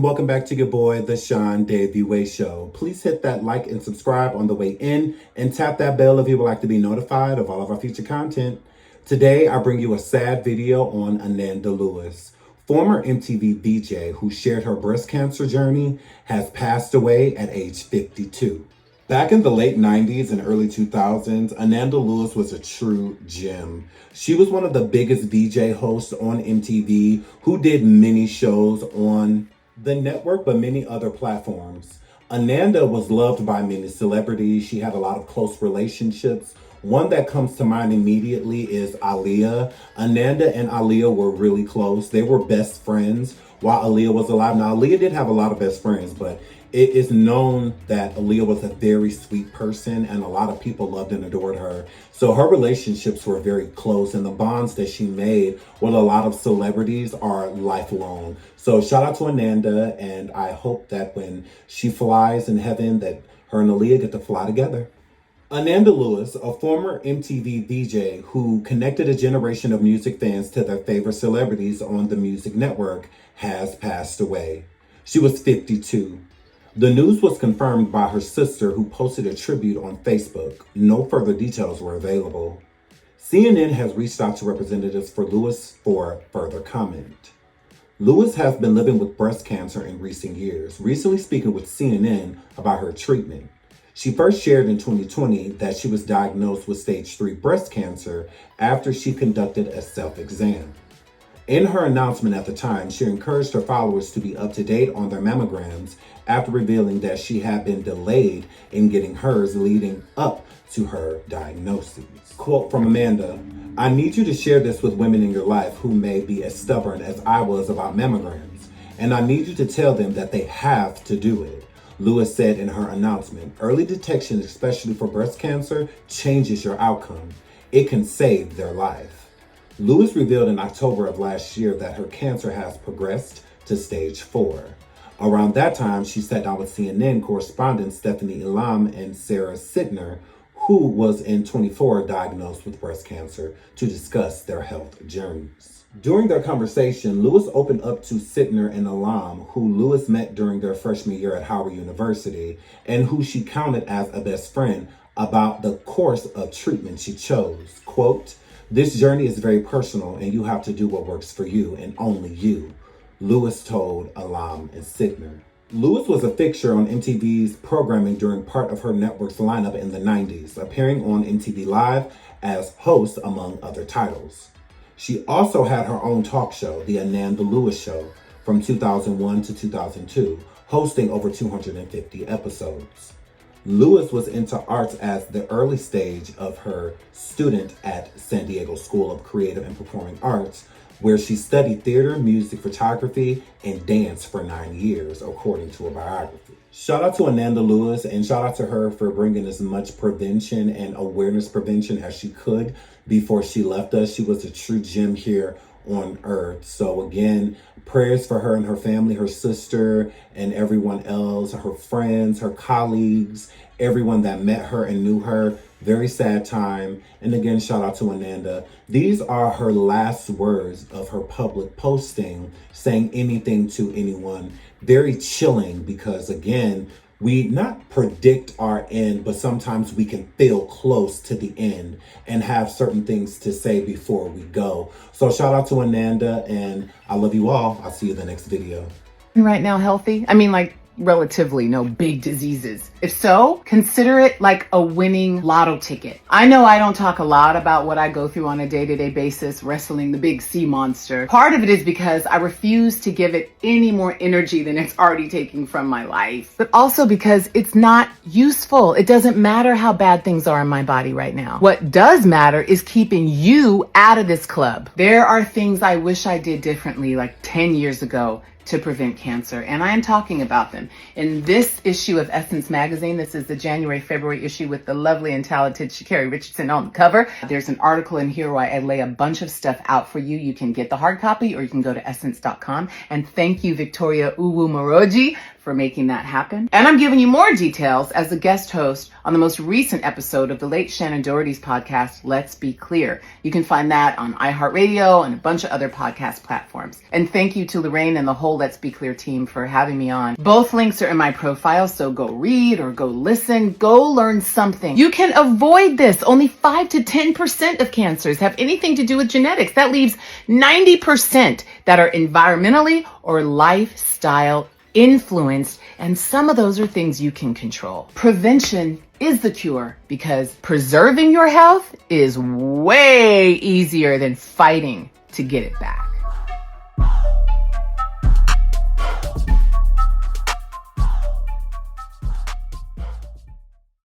welcome back to your boy, the SeanDavieWay Show. Please hit that like and subscribe on the way in and tap that bell if you would like to be notified of all of our future content. Today, I bring you a sad video on Ananda Lewis. Former MTV VJ who shared her breast cancer journey has passed away at age 52. Back in the late 90s and early 2000s, Ananda Lewis was a true gem. She was one of the biggest VJ hosts on MTV who did many shows on the network, but many other platforms. Ananda was loved by many celebrities. She had a lot of close relationships. One that comes to mind immediately is Aaliyah. Ananda and Aaliyah were really close. They were best friends while Aaliyah was alive. Now, Aaliyah did have a lot of best friends, but it is known that Aaliyah was a very sweet person and a lot of people loved and adored her. So her relationships were very close and the bonds that she made with a lot of celebrities are lifelong. So shout out to Ananda, and I hope that when she flies in heaven that her and Aaliyah get to fly together. Ananda Lewis, a former MTV VJ who connected a generation of music fans to their favorite celebrities on the music network, has passed away. She was 52. The news was confirmed by her sister, who posted a tribute on Facebook. No further details were available. CNN has reached out to representatives for Lewis for further comment. Lewis has been living with breast cancer in recent years, recently speaking with CNN about her treatment. She first shared in 2020 that she was diagnosed with stage 3 breast cancer after she conducted a self-exam. In her announcement at the time, she encouraged her followers to be up to date on their mammograms after revealing that she had been delayed in getting hers leading up to her diagnosis. Quote from Amanda, "I need you to share this with women in your life who may be as stubborn as I was about mammograms, and I need you to tell them that they have to do it." Lewis said in her announcement, "Early detection, especially for breast cancer, changes your outcome. It can save their life." Lewis revealed in October of last year that her cancer has progressed to stage 4. Around that time, she sat down with CNN correspondents Stephanie Elam and Sarah Sittner, who was in 24 diagnosed with breast cancer, to discuss their health journeys. During their conversation, Lewis opened up to Sittner and Elam, who Lewis met during their freshman year at Howard University, and who she counted as a best friend, about the course of treatment she chose. Quote, "This journey is very personal and you have to do what works for you and only you," Lewis told Elam and Sittner. Lewis was a fixture on MTV's programming during part of her network's lineup in the 90s, appearing on MTV Live as host among other titles. She also had her own talk show, The Ananda Lewis Show, from 2001 to 2002, hosting over 250 episodes. Lewis was into arts as the early stage of her student at San Diego School of Creative and Performing Arts, where she studied theater, music, photography, and dance for 9 years, according to a biography. Shout out to Ananda Lewis, and shout out to her for bringing as much prevention and awareness prevention as she could before she left us. She was a true gem here on earth. So again, prayers for her and her family, her sister and everyone else, her friends, her colleagues, everyone that met her and knew her. Very sad time. And again, shout out to Ananda. These are her last words of her public posting, saying anything to anyone. Very chilling, because again, we not predict our end, but sometimes we can feel close to the end and have certain things to say before we go. So shout out to Ananda, and I love you all. I'll see you in the next video. Right now, healthy? I mean, like, relatively no big diseases. If so, consider it like a winning lotto ticket. I know I don't talk a lot about what I go through on a day-to-day basis, wrestling the big sea monster. Part of it is because I refuse to give it any more energy than it's already taking from my life. But also because it's not useful. It doesn't matter how bad things are in my body right now. What does matter is keeping you out of this club. There are things I wish I did differently like 10 years ago to prevent cancer, and I am talking about them. In this issue of Essence magazine, this is the January-February issue with the lovely and talented Sha'Carri Richardson on the cover. There's an article in here where I lay a bunch of stuff out for you. You can get the hard copy or you can go to essence.com. And thank you, Victoria Uwu Moroji, for making that happen. And I'm giving you more details as a guest host on the most recent episode of the late Shannon Doherty's podcast, Let's Be Clear. You can find that on iHeartRadio and a bunch of other podcast platforms. And thank you to Lorraine and the whole Let's Be Clear team for having me on. Both links are in my profile, so go read or go listen, go learn something. You can avoid this. Only 5 to 10% of cancers have anything to do with genetics. That leaves 90% that are environmentally or lifestyle influenced, and some of those are things you can control. Prevention is the cure because preserving your health is way easier than fighting to get it back.